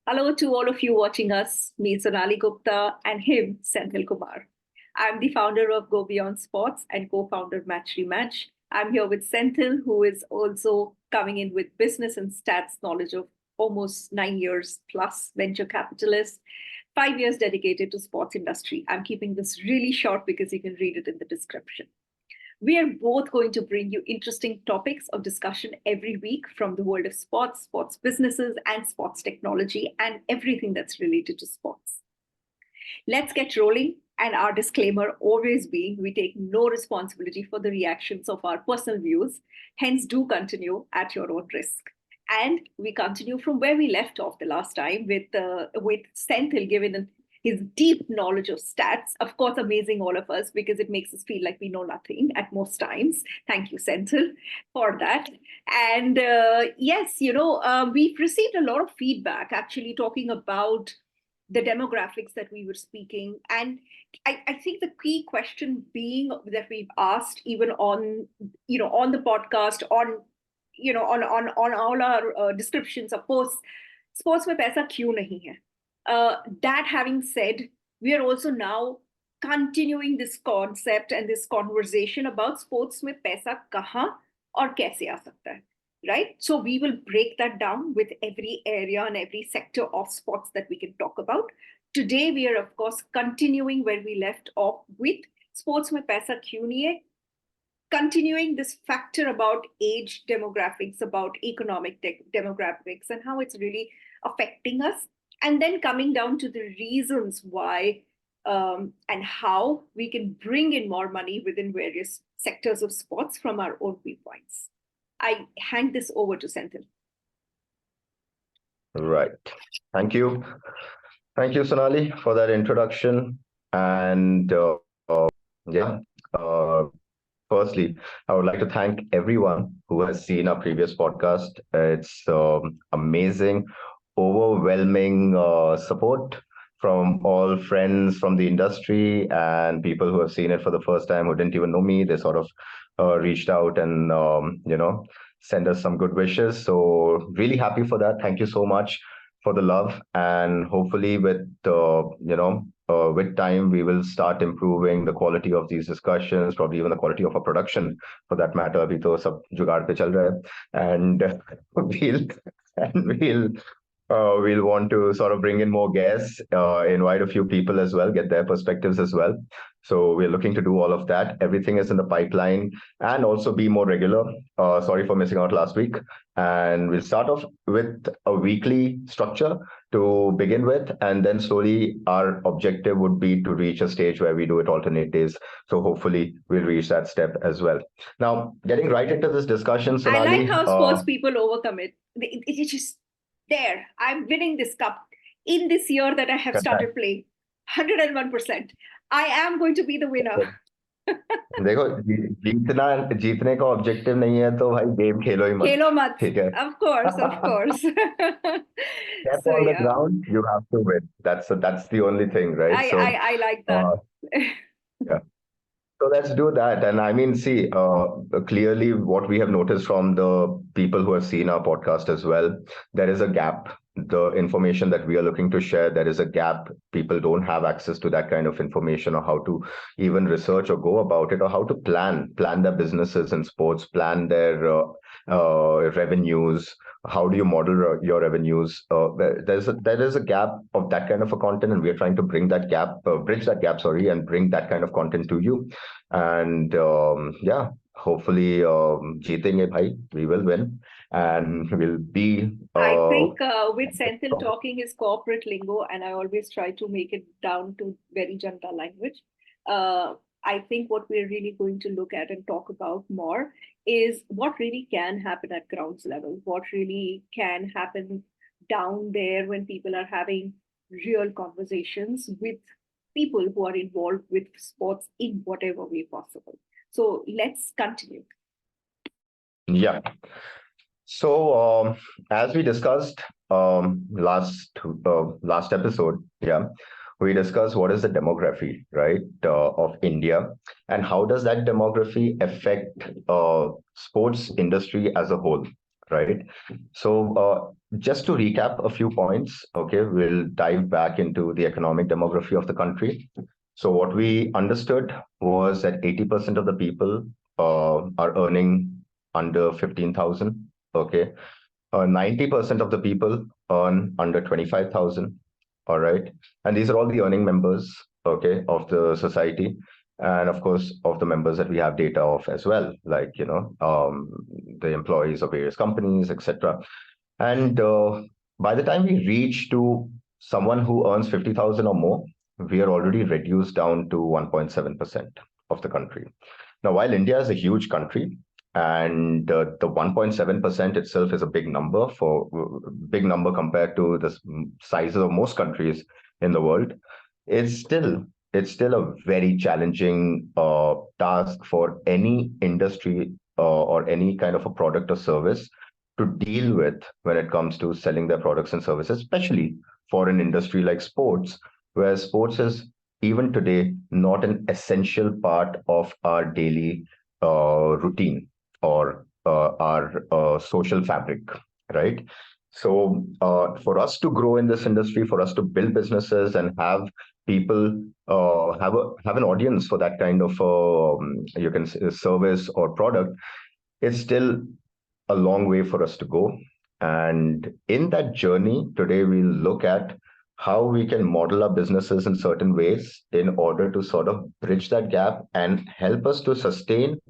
Hello to all of you watching us, me Sonali Gupta and him, Senthil Kumar. I'm the founder of Go Beyond Sports and co-founder Match Rematch. I'm here with Senthil, who is also coming in with business and stats knowledge of almost 9 years plus venture capitalist, 5 years dedicated to sports industry. I'm keeping this really short because you can read it in the description. We are both going to bring you interesting topics of discussion every week from the world of sports, sports businesses, and sports technology, and everything that's related to sports. Let's get rolling. And our disclaimer always being we take no responsibility for the reactions of our personal views, hence, do continue at your own risk. And we continue from where we left off the last time with Senthil giving his deep knowledge of stats, of course, amazing all of us because it makes us feel like we know nothing at most times. Thank you, Senthil, for that. And yes, we've received a lot of feedback actually talking about the demographics that we were speaking. And I think the key question being that we've asked even on, on the podcast, on all our descriptions of posts, sports में पैसा क्यों नहीं है? That having said, we are also now continuing this concept and this conversation about sports में पैसा कहाँ और कैसे आ सकता है, right? So we will break that down with every area and every sector of sports that we can talk about. Today, we are, of course, continuing where we left off with sports में पैसा क्यों नहीं है, continuing this factor about age demographics, about economic demographics, and how it's really affecting us. And then coming down to the reasons why and how we can bring in more money within various sectors of sports from our own viewpoints. I hand this over to Senthil. Right. Thank you. Thank you, Sonali, for that introduction. And firstly, I would like to thank everyone who has seen our previous podcast. It's amazing, overwhelming support from all friends from the industry and people who have seen it for the first time who didn't even know me. They sort of reached out and, send us some good wishes. So really happy for that. Thank you so much for the love. And hopefully with time, we will start improving the quality of these discussions, probably even the quality of our production for that matter. Abhi to sab jugaad pe chal raha hai. And we'll want to sort of bring in more guests, invite a few people as well, get their perspectives as well. So we're looking to do all of that. Everything is in the pipeline and also be more regular. Sorry for missing out last week. And we'll start off with a weekly structure to begin with. And then slowly our objective would be to reach a stage where we do it alternate days. So hopefully we'll reach that step as well. Now, getting right into this discussion, Sonali. I like how sports people overcome it. It's just there. I'm winning this cup in this year that I have started playing. 101%. I am going to be the winner. देखो जीतने का objective नहीं है तो भाई game खेलो ही मत ठीक है of course step on the ground you have to win that's the only thing right I like that yeah. So let's do that. And I mean, see, clearly what we have noticed from the people who have seen our podcast as well, there is a gap. The information that we are looking to share, there is a gap. People don't have access to that kind of information or how to even research or go about it or how to plan their businesses in sports, plan their revenues. How do you model your revenues? There is a gap of that kind of a content, and we are trying to bridge that gap, and bring that kind of content to you. And hopefully, jeetenge bhai, we will win, and we'll be. I think with Senthil talking his corporate lingo, and I always try to make it down to very Janta language. I think what we're really going to look at and talk about more is what really can happen at grounds level, what really can happen down there when people are having real conversations with people who are involved with sports in whatever way possible. So let's continue. Yeah. So as we discussed last episode, we discussed what is the demography, right, of India, and how does that demography affect sports industry as a whole, right? So just to recap a few points, okay, we'll dive back into the economic demography of the country. So what we understood was that 80% of the people are earning under 15,000. Okay. 90% of the people earn under 25,000. All right. And these are all the earning members, okay, of the society. And of course, of the members that we have data of as well, like, the employees of various companies, etc. And by the time we reach to someone who earns 50,000 or more, we are already reduced down to 1.7% of the country. Now, while India is a huge country, and the 1.7% itself is a big number compared to the sizes of most countries in the world, it's still a very challenging task for any industry or any kind of a product or service to deal with when it comes to selling their products and services, especially for an industry like sports, where sports is even today not an essential part of our daily routine or our social fabric, right? So for us to grow in this industry, for us to build businesses and have people have an audience for that kind of you can say service or product, it's still a long way for us to go. And in that journey, today we'll look at how we can model our businesses in certain ways in order to sort of bridge that gap and help us to sustain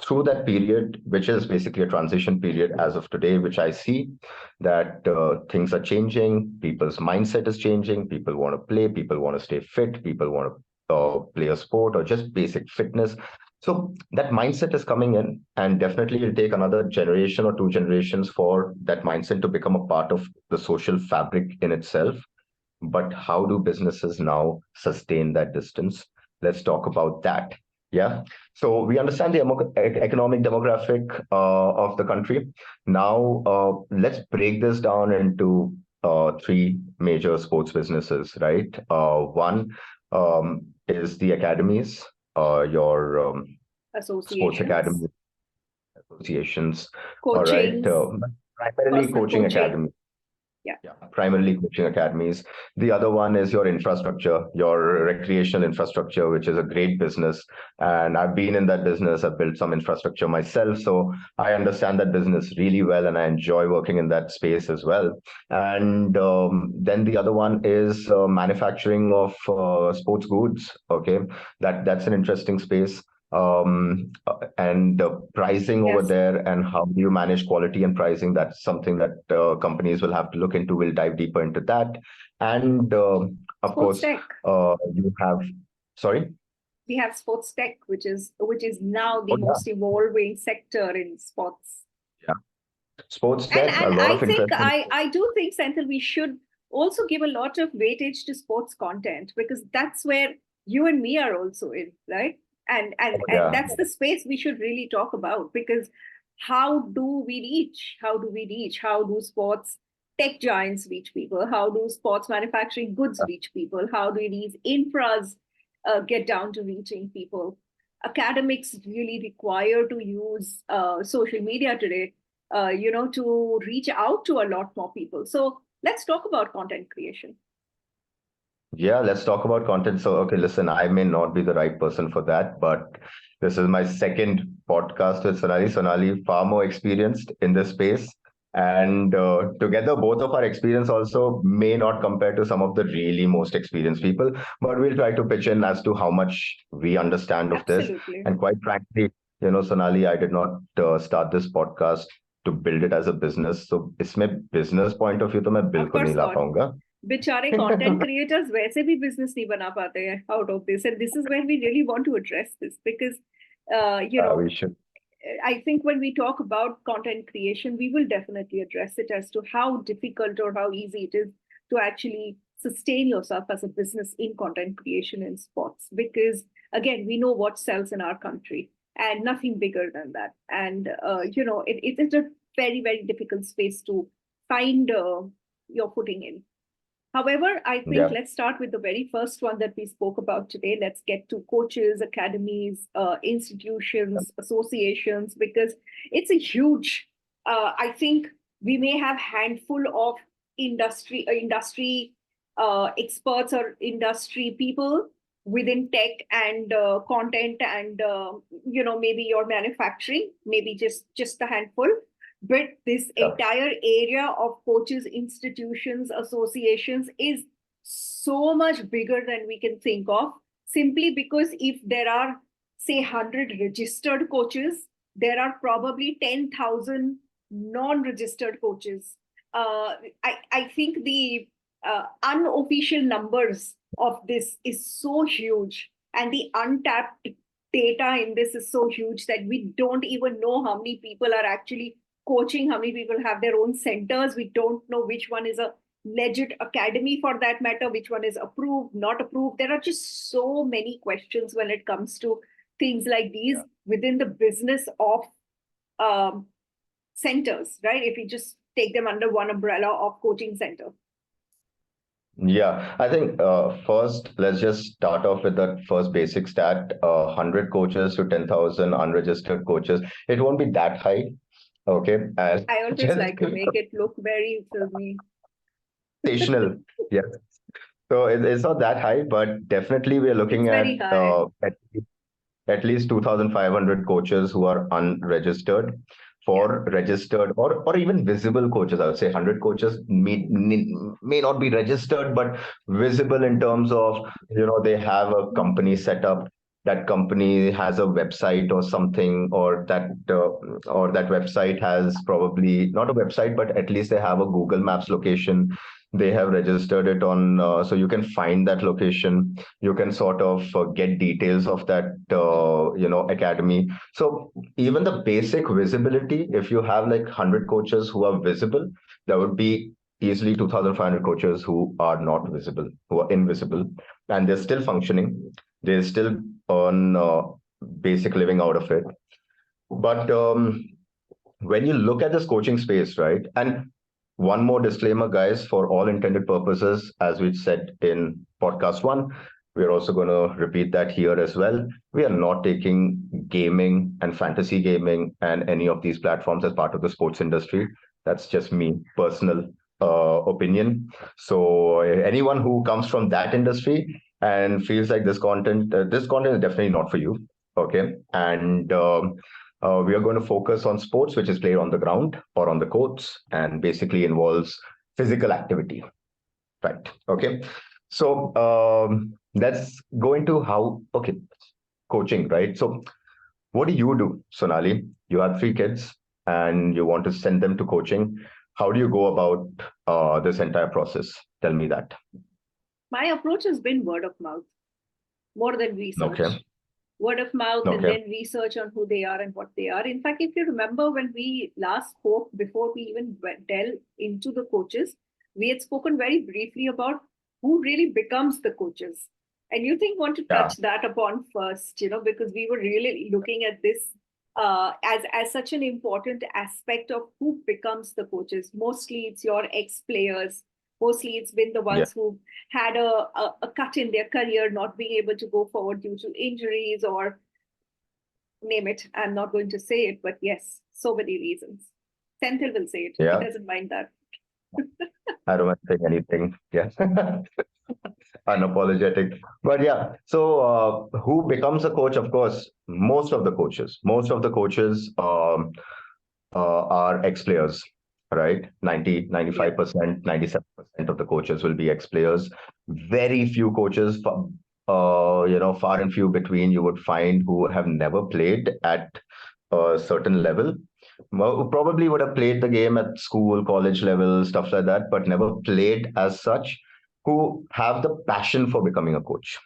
through that period, which is basically a transition period as of today, which I see that things are changing, people's mindset is changing, people want to play, people want to stay fit, people want to play a sport or just basic fitness. So that mindset is coming in, and definitely it'll take another generation or two generations for that mindset to become a part of the social fabric in itself. But how do businesses now sustain that distance? Let's talk about that. Yeah. So we understand the economic demographic of the country. Now, let's break this down into three major sports businesses, right? One is the academies, your sports Associations, academy associations, all right? coachings, Primarily personal coaching coaching. academies. Yeah, Yeah, primarily coaching academies. The other one is your infrastructure, your recreational infrastructure, which is a great business. And I've been in that business. I've built some infrastructure myself. So I understand that business really well, and I enjoy working in that space as well. And then the other one is manufacturing of sports goods. Okay, that's an interesting space. And pricing over yes. there, and how do you manage quality and pricing? That's something that companies will have to look into. We'll dive deeper into that. And of Sports course, tech. you have, sorry? We have sports tech, which is now the Oh, yeah. most evolving sector in sports. Yeah. Sports And tech, a and lot I of think interesting. I do think, Senthil, we should also give a lot of weightage to sports content, because that's where you and me are also in, right? And and Oh, and yeah. that's the space we should really talk about, because how do we reach? How do we reach? How do sports tech giants reach people? How do sports manufacturing goods reach people? How do these infras get down to reaching people? Academics really require to use social media today, to reach out to a lot more people. So let's talk about content creation. Yeah, let's talk about content. So, okay, listen, I may not be the right person for that, but this is my second podcast with Sonali. Sonali, far more experienced in this space. And together, both of our experience also may not compare to some of the really most experienced people, but we'll try to pitch in as to how much we understand of this. Absolutely. And quite frankly, Sonali, I did not start this podcast to build it as a business. So, इसमें business point of view तो मैं Of बिल्कुल नहीं course La not. पाऊंगा. बेचारे content creators वैसे भी business नहीं बना पाते हैं out of this, and this is where we really want to address this, because We should. I think when we talk about content creation, we will definitely address it as to how difficult or how easy it is to actually sustain yourself as a business in content creation in sports. Because again, we know what sells in our country and nothing bigger than that. And, it is a very, very difficult space to find your footing in. However, I think Yeah. let's start with the very first one that we spoke about today. Let's get to coaches, academies, institutions, associations, because it's a huge I think we may have handful of industry experts or industry people within tech and content and maybe your manufacturing, maybe just a handful. But this entire area of coaches, institutions, associations is so much bigger than we can think of, simply because if there are, say, 100 registered coaches, there are probably 10,000 non-registered coaches. I think the unofficial numbers of this is so huge, and the untapped data in this is so huge that we don't even know how many people are actually coaching, how many people have their own centers. We don't know which one is a legit academy for that matter, which one is approved, not approved. There are just so many questions when it comes to things like these within the business of centers, right? If you just take them under one umbrella of coaching center. Yeah, I think first, let's just start off with that first basic stat, 100 coaches to 10,000 unregistered coaches. It won't be that high. Okay. I always like to make it look very filmy. Sensational. Yes. So it's not that high, but definitely we are looking at at least 2,500 coaches who are unregistered. For registered or even visible coaches, I would say 100 coaches may not be registered, but visible in terms of, they have a company set up. That company has a website or something, or that website has probably not a website, but at least they have a Google Maps location. They have registered it on, so you can find that location. You can sort of get details of that, academy. So even the basic visibility, if you have like 100 coaches who are visible, there would be easily 2,500 coaches who are not visible, who are invisible, and they're still functioning. They still earn basic living out of it. But when you look at this coaching space, right? And one more disclaimer, guys, for all intended purposes, as we said in podcast 1, we're also going to repeat that here as well. We are not taking gaming and fantasy gaming and any of these platforms as part of the sports industry. That's just me, personal opinion. So anyone who comes from that industry and feels like this content is definitely not for you. Okay. And we are going to focus on sports, which is played on the ground or on the courts, and basically involves physical activity. Right. Okay. So let's go into coaching, right? So what do you do, Sonali? You have 3 kids and you want to send them to coaching. How do you go about this entire process? Tell me that. My approach has been word of mouth, more than research. Okay. Word of mouth, and then research on who they are and what they are. In fact, if you remember when we last spoke, before we even delve into the coaches, we had spoken very briefly about who really becomes the coaches. And you want to touch that upon first, because we were really looking at this as such an important aspect of who becomes the coaches. Mostly it's your ex-players. Mostly it's been the ones who had a cut in their career, not being able to go forward due to injuries or name it. I'm not going to say it, but yes, so many reasons. Senthil will say it. He doesn't mind that. I don't want to say anything. Yes. Unapologetic. But yeah, so who becomes a coach? Of course, most of the coaches are ex-players. Right? 90, 95%, 97% of the coaches will be ex-players. Very few coaches, far and few between, you would find who have never played at a certain level. Probably would have played the game at school, college level, stuff like that, but never played as such, who have the passion for becoming a coach.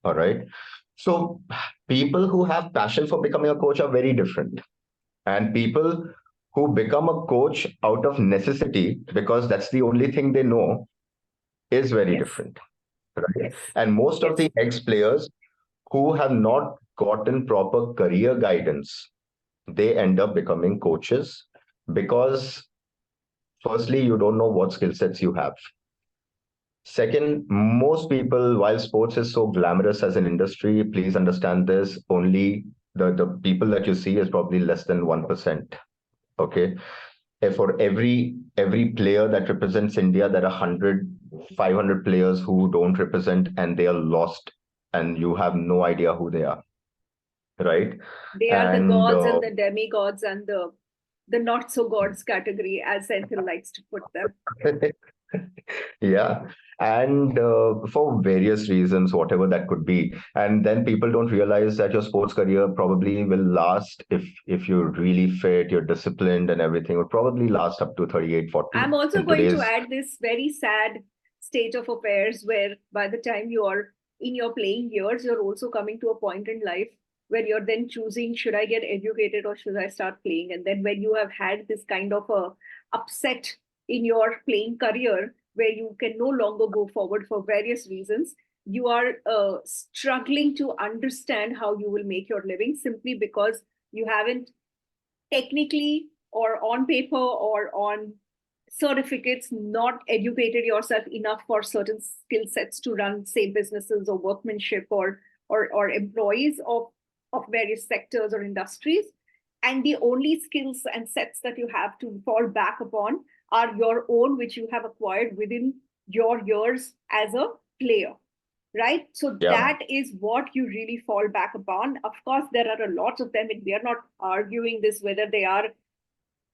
All right. So people who have passion for becoming a coach are very different. And people who become a coach out of necessity, because that's the only thing they know, is very different. Right? And most of the ex-players who have not gotten proper career guidance, they end up becoming coaches because, firstly, you don't know what skill sets you have. Second, most people, while sports is so glamorous as an industry, please understand this, only the people that you see is probably less than 1%. Okay. for every player that represents India, there are 100, 500 players who don't represent and they are lost and you have no idea who they are, right? They are the And gods and the demigods and the not so gods category, as Senthil likes to put them. yeah, and for various reasons, whatever that could be, and then people don't realize that your sports career probably will last, if you're really fit, you're disciplined and everything, would probably last up to 38, 40 I'm also in going to today's. add this very sad state of affairs where by the time you are in your playing years, you're also coming to a point in life where you're then choosing, should I get educated or should I start playing? And then when you have had this kind of a upset in your playing career where you can no longer go forward for various reasons, you are struggling to understand how you will make your living simply because you haven't technically or on paper or on certificates not educated yourself enough for certain skill sets to run, say, businesses or workmanship or employees of various sectors or industries. And the only skills and sets that you have to fall back upon are your own, which you have acquired within your years as a player, right? So Yeah, that is what you really fall back upon. Of course, there are a lot of them, and we are not arguing this whether they are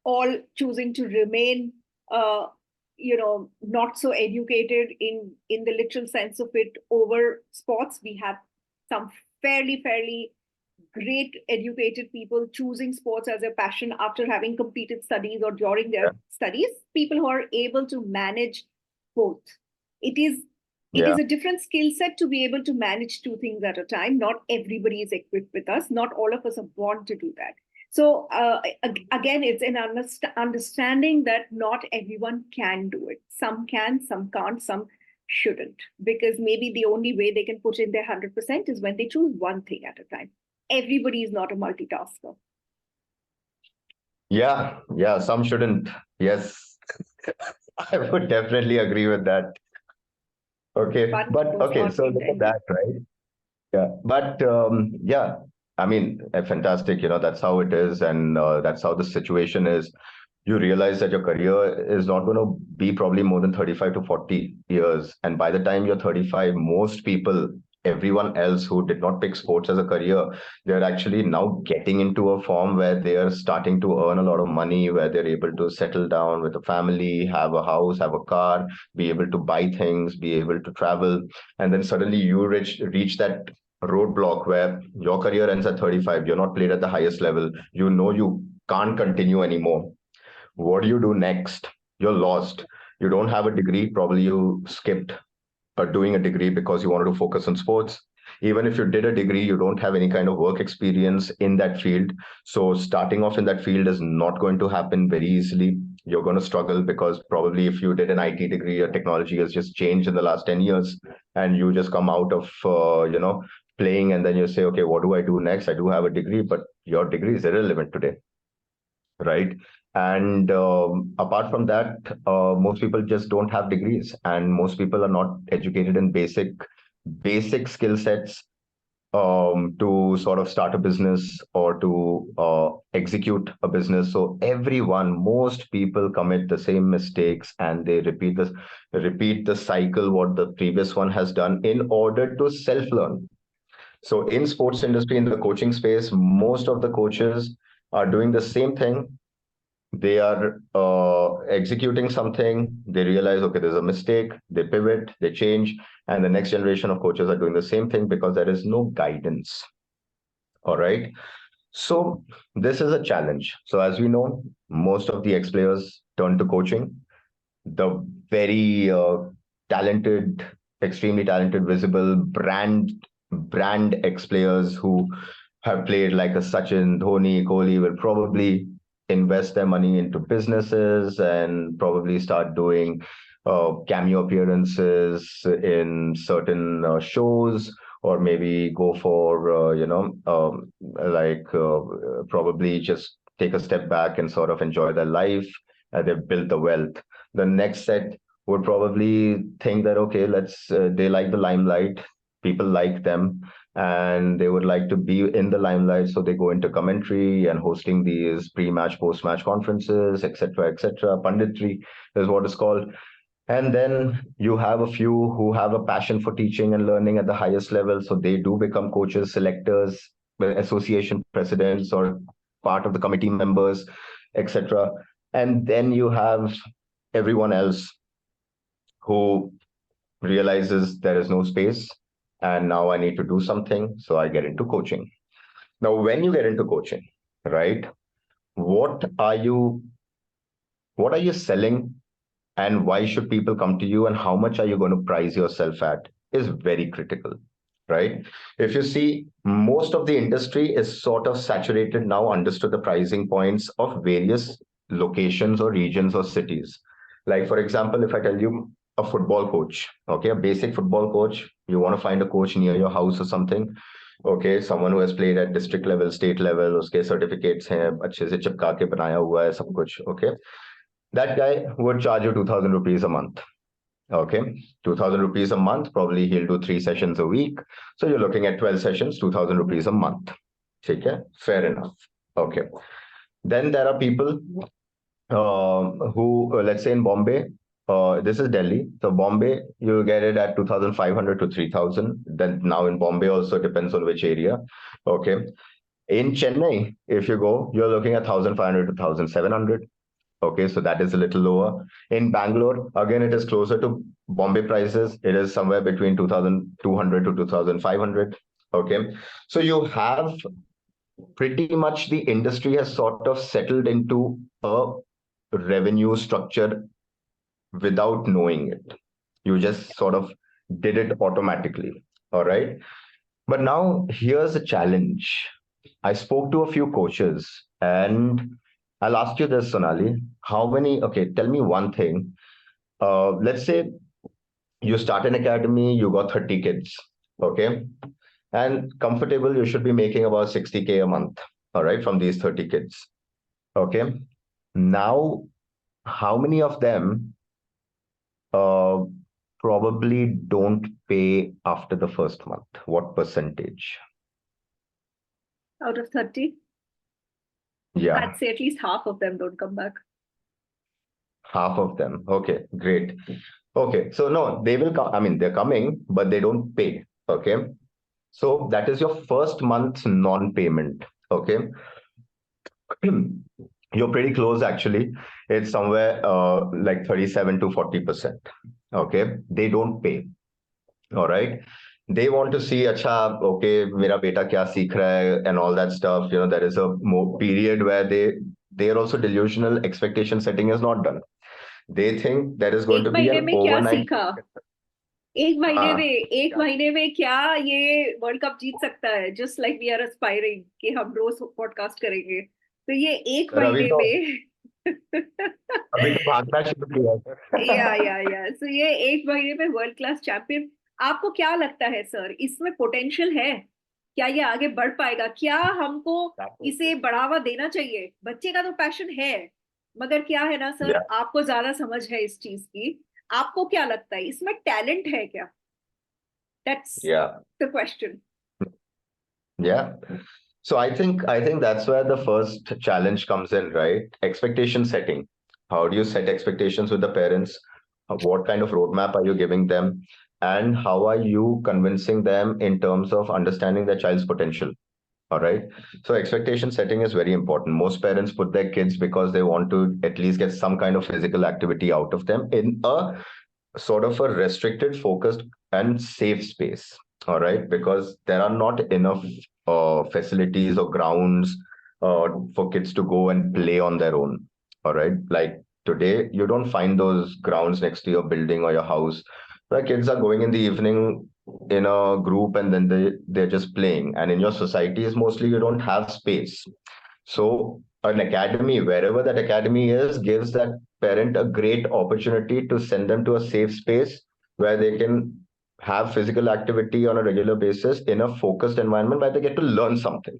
all choosing to remain not so educated in the literal sense of it over sports. We have some fairly great educated people choosing sports as a passion after having completed studies or during yeah, their studies, people who are able to manage both. It is it is yeah, a different skill set to be able to manage two things at a time. Not everybody is equipped with us. Not all of us are born to do that. So again, it's an understanding that not everyone can do it. Some can, some can't, some shouldn't. Because maybe the only way they can put in their 100% is when they choose one thing at a time. Everybody is not a multitasker. yeah, some shouldn't. Yes, I would definitely agree with that. Okay, Pun but was okay, not so look at intended. that, right? Yeah, but yeah, I mean, fantastic. That's how it is, and that's how the situation is. You realize that your career is not going to be probably more than 35 to 40 years, and by the time you're 35, most people, everyone else who did not pick sports as a career, they're actually now getting into a form where they are starting to earn a lot of money, where they're able to settle down with a family, have a house, have a car, be able to buy things, be able to travel, and then suddenly you reach that roadblock where your career ends at 35. You're not played at the highest level. You can't continue anymore. What do you do next? You're lost. You don't have a degree. Probably you skipped doing a degree because you wanted to focus on sports. Even if you did a degree, you don't have any kind of work experience in that field. So starting off in that field is not going to happen very easily. You're going to struggle because probably if you did an IT degree, your technology has just changed in the last 10 years and you just come out of, playing and then you say, okay, what do I do next? I do have a degree, but your degree is irrelevant today, right? And apart from that, most people just don't have degrees, and most people are not educated in basic skill sets to sort of start a business or to execute a business. So most people commit the same mistakes and they repeat the cycle what the previous one has done in order to self-learn. So in sports industry, in the coaching space, most of the coaches are doing the same thing. They are executing something, they realize, okay, there's a mistake, they pivot, they change, and the next generation of coaches are doing the same thing because there is no guidance. All right. So this is a challenge. So as we know, most of the ex-players turn to coaching. The very talented, extremely talented, visible brand ex-players who have played like a Sachin, Dhoni, Kohli will probably invest their money into businesses and probably start doing cameo appearances in certain shows, or maybe go for probably just take a step back and sort of enjoy their life. They've built the wealth. The next set would probably think that, okay, they like the limelight, people like them, and they would like to be in the limelight. So they go into commentary and hosting these pre-match, post-match conferences, etc., etc. Punditry is what it's called. And then you have a few who have a passion for teaching and learning at the highest level. So they do become coaches, selectors, association presidents, or part of the committee members, etc. And then you have everyone else who realizes there is no space and now I need to do something. So I get into coaching. Now, when you get into coaching, right, what are you selling, and why should people come to you, and how much are you going to price yourself at is very critical, right? If you see, most of the industry is sort of saturated now, understood the pricing points of various locations or regions or cities. Like, for example, if I tell you a football coach, okay, a basic football coach, you want to find a coach near your house or something, okay, someone who has played at district level, state level, उसके certificates हैं, अच्छे से चिपका के बनाया हुआ है सब कुछ, okay, that guy would charge you 2,000 rupees a month. Okay, 2,000 rupees a month. Probably he'll do 3 sessions a week. So you're looking at 12 sessions, 2,000 rupees a month. Okay, fair enough. Okay. Then there are people who, let's say in Bombay, this is Delhi. So Bombay, you get it at 2,500 to 3,000. Then now in Bombay also depends on which area. Okay. In Chennai, if you go, you're looking at 1,500 to 1,700. Okay, so that is a little lower. In Bangalore, again, it is closer to Bombay prices. It is somewhere between 2,200 to 2,500. Okay, so you have pretty much the industry has sort of settled into a revenue structure without knowing it. You just sort of did it automatically. All right. But now here's a challenge. I spoke to a few coaches, and I'll ask you this, Sonali. How many? Okay, tell me one thing. Let's say you start an academy, you got 30 kids, okay? And comfortable, you should be making about 60K a month, all right, from these 30 kids, okay? Now, how many of them uh, probably don't pay after the first month? What percentage? Out of 30? Yeah. I'd say at least half of them don't come back. Half of them. Okay, great. Okay, so no, they will come. I mean, they're coming, but they don't pay. Okay, so that is your first month's non-payment. Okay, you're pretty close actually. It's somewhere like 37 to 40%. Okay, they don't pay. All right. They want to see, acha, okay, mera beta kya seekh raha hai, and all that stuff. You know, there is a more period where they are also delusional. Expectation setting is not done. They think there is going to be an overnight. एक महीने में क्या ये world cup जीत सकता है, just like we are aspiring कि हम रोज पॉडकास्ट करेंगे, तो ये एक महीने में अभी तो भागना शुरू किया या सो ये एक महीने में वर्ल्ड क्लास चैंपियन। आपको क्या लगता है सर, इसमें पोटेंशियल है? क्या ये आगे बढ़ पाएगा? क्या हमको इसे बढ़ावा देना चाहिए? बच्चे का तो पैशन है, मगर क्या है ना सर, आपको ज्यादा समझ है इस चीज की, आपको क्या लगता है इसमें टैलेंट है क्या? That's the question. Yeah. So I think that's where the first challenge comes in, right? Expectation setting. How do you set expectations with the parents? What kind of roadmap are you giving them? And how are you convincing them in terms of understanding their child's potential? All right. So expectation setting is very important. Most parents put their kids because they want to at least get some kind of physical activity out of them in a sort of a restricted, focused, and safe space. All right. Because there are not enough facilities or grounds for kids to go and play on their own. All right. Like today, you don't find those grounds next to your building or your house where kids are going in the evening in a group and then they're just playing. And in your societies, mostly you don't have space. So an academy, wherever that academy is, gives that parent a great opportunity to send them to a safe space where they can have physical activity on a regular basis in a focused environment where they get to learn something.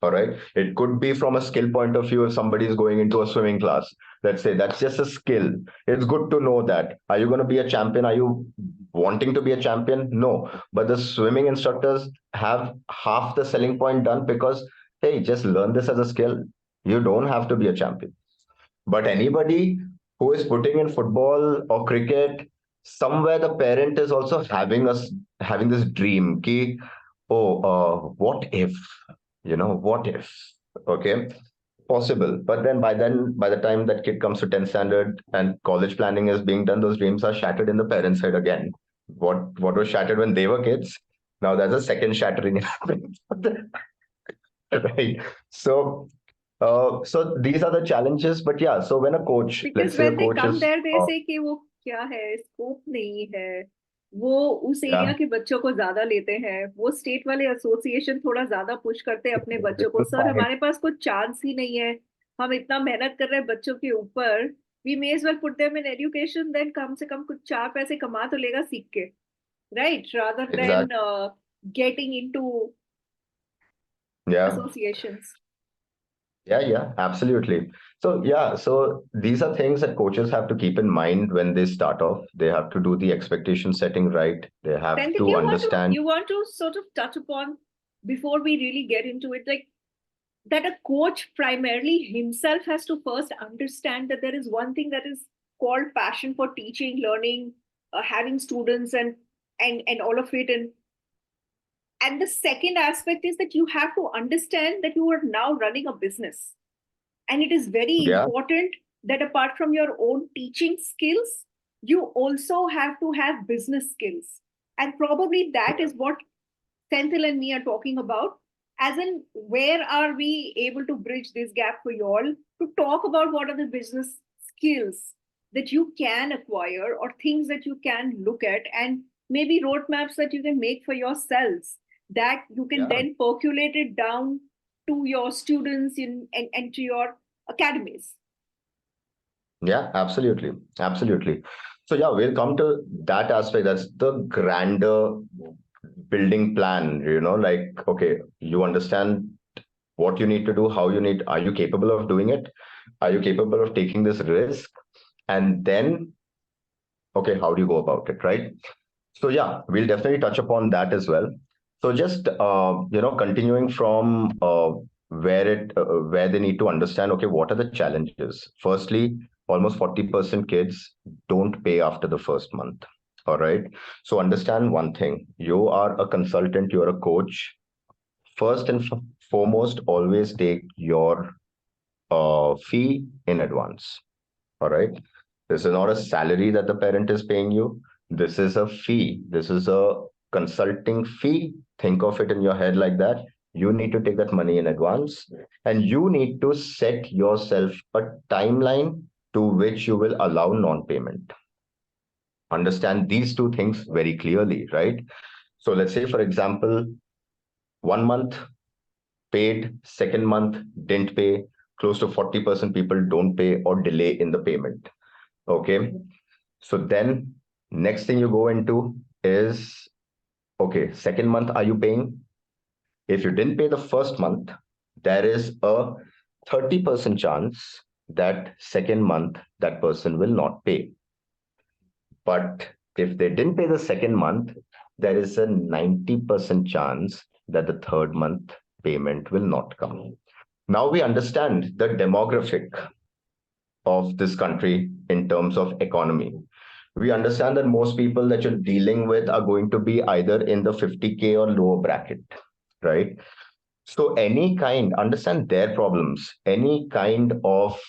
All right. It could be from a skill point of view if somebody is going into a swimming class. Let's say that's just a skill. It's good to know that. Are you going to be a champion? Are you wanting to be a champion? No. But the swimming instructors have half the selling point done because, hey, just learn this as a skill. You don't have to be a champion. But anybody who is putting in football or cricket, somewhere the parent is also having this dream. Ki, oh, what if? What if? Okay, possible. But then, by the time that kid comes to 10th standard and college planning is being done, those dreams are shattered in the parents' head again. What was shattered when they were kids, now there's a second shattering happening. Right. So these are the challenges. But yeah, so when a coach, let's Because say a when they coach come is, there, they say कि वो क्या है, scope नहीं है, वो उस area yeah, के बच्चों को ज्यादा लेते हैं, वो स्टेट वाले एसोसिएशन थोड़ा ज्यादा पुश करते हैं अपने बच्चों को, सर fine. हमारे पास कोई चांस ही नहीं है, हम इतना मेहनत कर रहे हैं बच्चों के ऊपर, we may as well put them in education, then कम से कम कुछ चार पैसे कमा तो लेगा सीख के, right, rather than Exactly. Getting into Yeah. Associations. Yeah, absolutely. So, yeah, so these are things that coaches have to keep in mind when they start off. They have to do the expectation setting right. They have Senthil, to understand. you want to sort of touch upon before we really get into it, like that a coach primarily himself has to first understand that there is one thing that is called passion for teaching, learning, having students, and all of it, and the second aspect is that you have to understand that you are now running a business, and it is very Yeah, important that apart from your own teaching skills, you also have to have business skills, and probably that is what Senthil and me are talking about. As in, where are we able to bridge this gap for you all to talk about what are the business skills that you can acquire or things that you can look at, and maybe roadmaps that you can make for yourselves that you can yeah, then percolate it down to your students and to your academies. yeah, absolutely. Absolutely. So, yeah, we'll come to that aspect. That's the grander building plan, like, okay, you understand what you need to do, how you need, are you capable of doing it? Are you capable of taking this risk? And then, okay, how do you go about it, right? So yeah, we'll definitely touch upon that as well. So just continuing from where they need to understand, okay, what are the challenges? Firstly, almost 40% kids don't pay after the first month. All right. So understand one thing: you are a consultant, you're a coach. First and foremost, always take your fee in advance. All right. This is not a salary that the parent is paying you. This is a fee. This is a consulting fee. Think of it in your head like that. You need to take that money in advance, and you need to set yourself a timeline to which you will allow non-payment. Understand these two things very clearly, right? So let's say, for example, 1 month paid, second month didn't pay, close to 40% people don't pay or delay in the payment. Okay. So then next thing you go into is, okay, second month, are you paying? If you didn't pay the first month, there is a 30% chance that second month that person will not pay. But if they didn't pay the second month, there is a 90% chance that the third month payment will not come. Now we understand the demographic of this country in terms of economy. We understand that most people that you're dealing with are going to be either in the 50K or lower bracket, right? So understand their problems, any kind of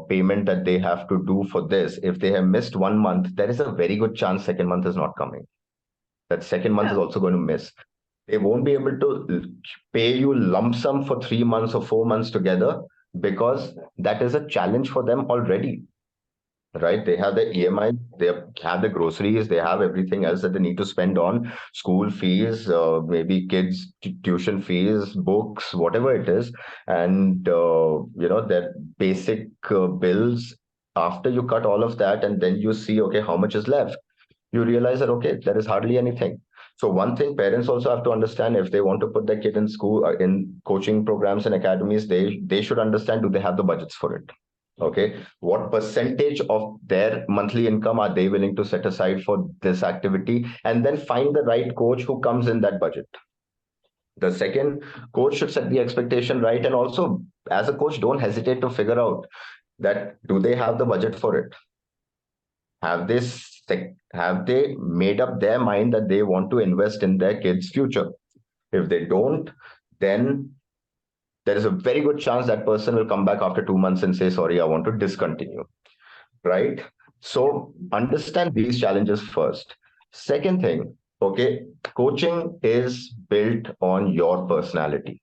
payment that they have to do for this. If they have missed 1 month, there is a very good chance second month is not coming. That second month is Yeah. also going to miss. They won't be able to pay you lump sum for 3 months or 4 months together because that is a challenge for them already, right? They have the EMI, they have the groceries, they have everything else that they need to spend on school fees, maybe kids tuition fees, books, whatever it is, and their basic bills. After you cut all of that, and then you see, okay, how much is left, you realize that, okay, there is hardly anything. So one thing parents also have to understand, if they want to put their kid in school, in coaching programs and academies, they should understand, do they have the budgets for it? Okay, what percentage of their monthly income are they willing to set aside for this activity, and then find the right coach who comes in that budget. The second, coach should set the expectation right, and also as a coach, don't hesitate to figure out that do they have the budget for it. Have they made up their mind that they want to invest in their kids' future? If they don't, then there is a very good chance that person will come back after 2 months and say, sorry, I want to discontinue. Right? So understand these challenges first. Second thing, okay, coaching is built on your personality.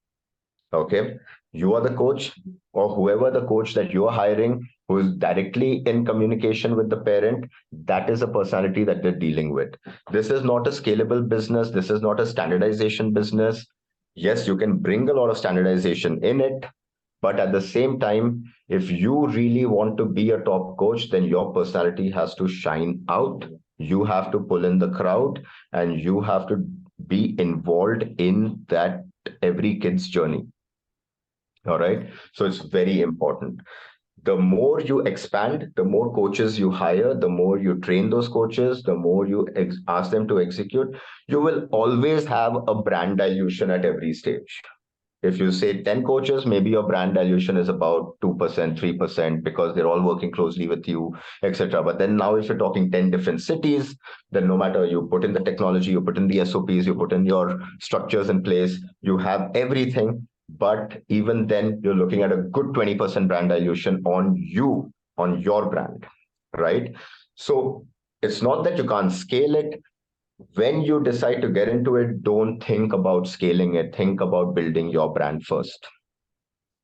Okay, you are the coach, or whoever the coach that you are hiring who is directly in communication with the parent, that is a personality that they're dealing with. This is not a scalable business. This is not a standardization business. Yes, you can bring a lot of standardization in it, but at the same time, if you really want to be a top coach, then your personality has to shine out. You have to pull in the crowd, and you have to be involved in that every kid's journey. All right. So it's very important. The more you expand, the more coaches you hire, the more you train those coaches, the more you ask them to execute, you will always have a brand dilution at every stage. If you say 10 coaches, maybe your brand dilution is about 2%, 3%, because they're all working closely with you, etc. But then now, if you're talking 10 different cities, then no matter you put in the technology, you put in the SOPs, you put in your structures in place, you have everything. But even then, you're looking at a good 20% brand dilution on you, on your brand, right? So it's not that you can't scale it. When you decide to get into it, don't think about scaling it. Think about building your brand first.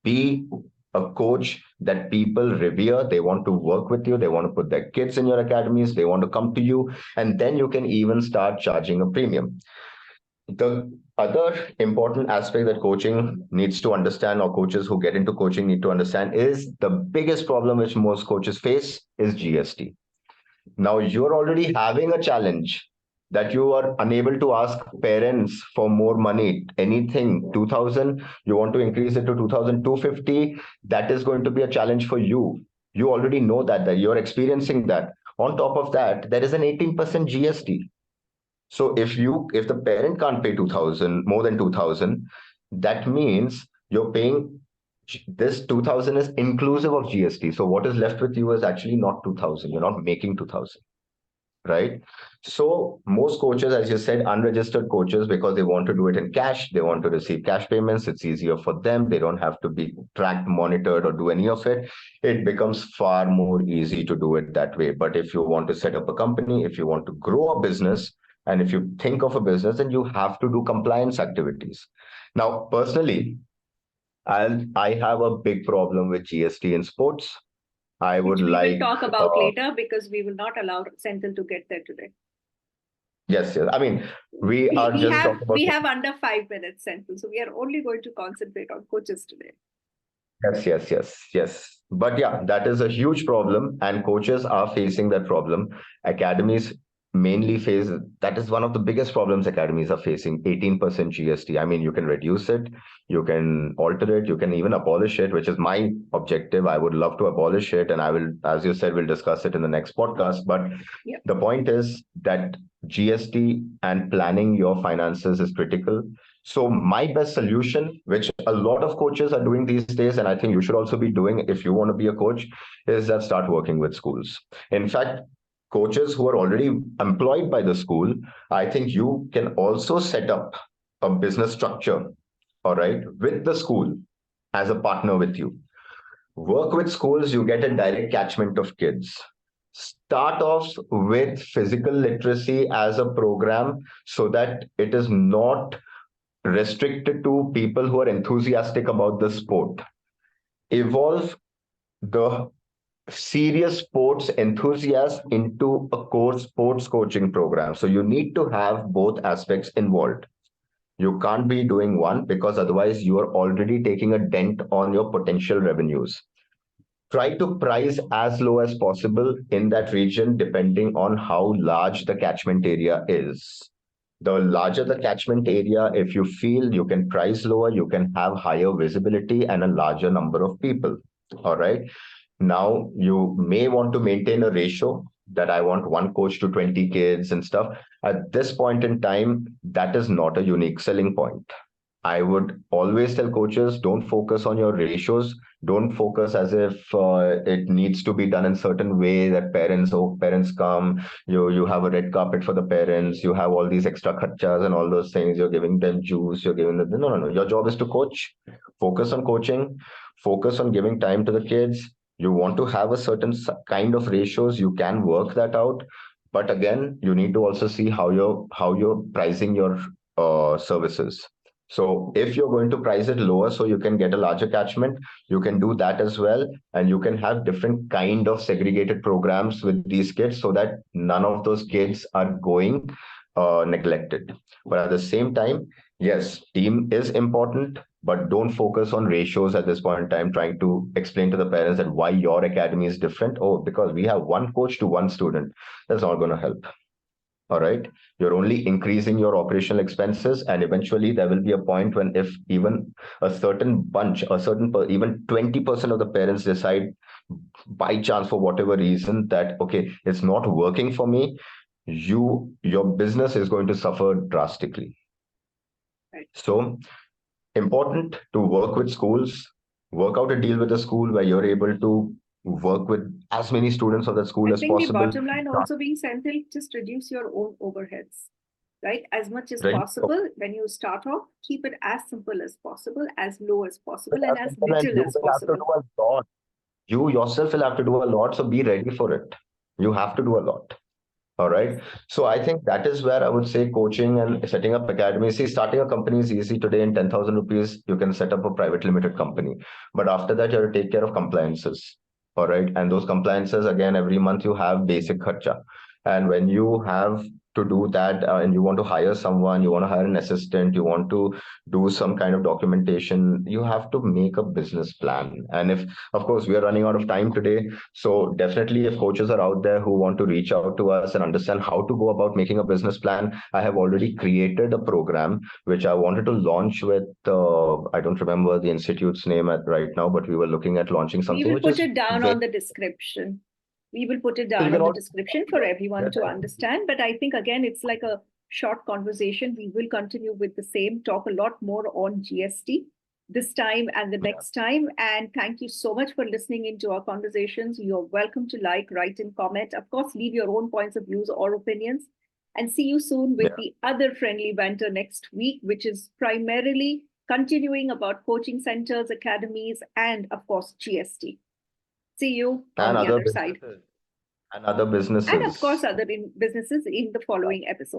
Be a coach that people revere. They want to work with you. They want to put their kids in your academies. They want to come to you. And then you can even start charging a premium. The other important aspect that coaching needs to understand, or coaches who get into coaching need to understand, is the biggest problem which most coaches face is GST. Now you're already having a challenge that you are unable to ask parents for more money. Anything 2000, you want to increase it to 2250, that is going to be a challenge for you. You already know that you're experiencing that. On top of that, there is an 18% GST. So if the parent can't pay 2000, more than 2000, that means you're paying, this 2000 is inclusive of GST. So what is left with you is actually not 2000. You're not making 2000, right? So most coaches, as you said, unregistered coaches, because they want to do it in cash, they want to receive cash payments. It's easier for them. They don't have to be tracked, monitored, or do any of it. It becomes far more easy to do it that way. But if you want to set up a company, if you want to grow a business, and if you think of a business, then you have to do compliance activities. Now, personally, I have a big problem with GST in sports. I would Which we like, will talk about later, because we will not allow Senthil to get there today. yes. I mean, we are We just have talking about. we have under 5 minutes, Senthil, so we are only going to concentrate on coaches today. Yes. But yeah, that is a huge problem, and coaches are facing that problem. Academies mainly face, that is one of the biggest problems academies are facing, 18% GST. I mean, you can reduce it, you can alter it, you can even abolish it, which is my objective. I would love to abolish it, and I will, as you said, we'll discuss it in the next podcast. But Yep. the point is that GST and planning your finances is critical. So my best solution, which a lot of coaches are doing these days, and I think you should also be doing if you want to be a coach, is that start working with schools. In fact, coaches who are already employed by the school, I think you can also set up a business structure, all right, with the school as a partner with you. Work with schools, you get a direct catchment of kids. Start off with physical literacy as a program so that it is not restricted to people who are enthusiastic about the sport. Evolve the serious sports enthusiast into a core sports coaching program. So you need to have both aspects involved. You can't be doing one, because otherwise you are already taking a dent on your potential revenues. Try to price as low as possible in that region, depending on how large the catchment area is. The larger the catchment area, if you feel you can price lower, you can have higher visibility and a larger number of people. All right. Now you may want to maintain a ratio that I want one coach to 20 kids and stuff. At this point in time, that is not a unique selling point. I would always tell coaches, don't focus on your ratios. Don't focus as if it needs to be done in certain way that parents come, you have a red carpet for the parents, you have all these extra kharchas and all those things. You're giving them juice, you're giving them, no. Your job is to coach. Focus on coaching, focus on giving time to the kids. You want to have a certain kind of ratios, you can work that out. But again, you need to also see how you're pricing your services. So if you're going to price it lower so you can get a larger catchment, you can do that as well. And you can have different kind of segregated programs with these kids so that none of those kids are going neglected. But at the same time, yes, team is important, but don't focus on ratios at this point in time, trying to explain to the parents that why your academy is different. Oh, because we have one coach to one student. That's not going to help. All right. You're only increasing your operational expenses. And eventually there will be a point when if even a certain bunch, even 20% of the parents decide by chance for whatever reason that, okay, it's not working for me, your business is going to suffer drastically. Right. So important to work with schools, work out a deal with a school where you're able to work with as many students of that school I as think the possible. bottom line also being Senthil, just reduce your own overheads, right? As much as Right. possible. When you start off, keep it as simple as possible, as low as possible, and as And little you as will have to possible. do a lot. You yourself will have to do a lot, so be ready for it. You have to do a lot. All right. So I think that is where I would say coaching and setting up academies. See, starting a company is easy today. In 10,000 rupees, you can set up a private limited company. But after that, you have to take care of compliances. All right. And those compliances, again, every month you have basic kharcha. And when you have to do that and you want to hire someone, you want to hire an assistant, you want to do some kind of documentation, you have to make a business plan. And if, of course, we are running out of time today, so definitely if coaches are out there who want to reach out to us and understand how to go about making a business plan, I have already created a program which I wanted to launch with, I don't remember the institute's name right now, but we were looking at launching We something will which put is it down very, on the description. We will put it so down you can on the also, description for everyone to understand. But I think, again, it's like a short conversation. We will continue with the same, talk a lot more on GST this time and the next time. And thank you so much for listening into our conversations. You're welcome to like, write, and comment. Of course, leave your own points of views or opinions. And see you soon with the other friendly banter next week, which is primarily continuing about coaching centers, academies, and of course, GST. See you on and the other other side. businesses. And other And of businesses. course, other businesses in the following episode.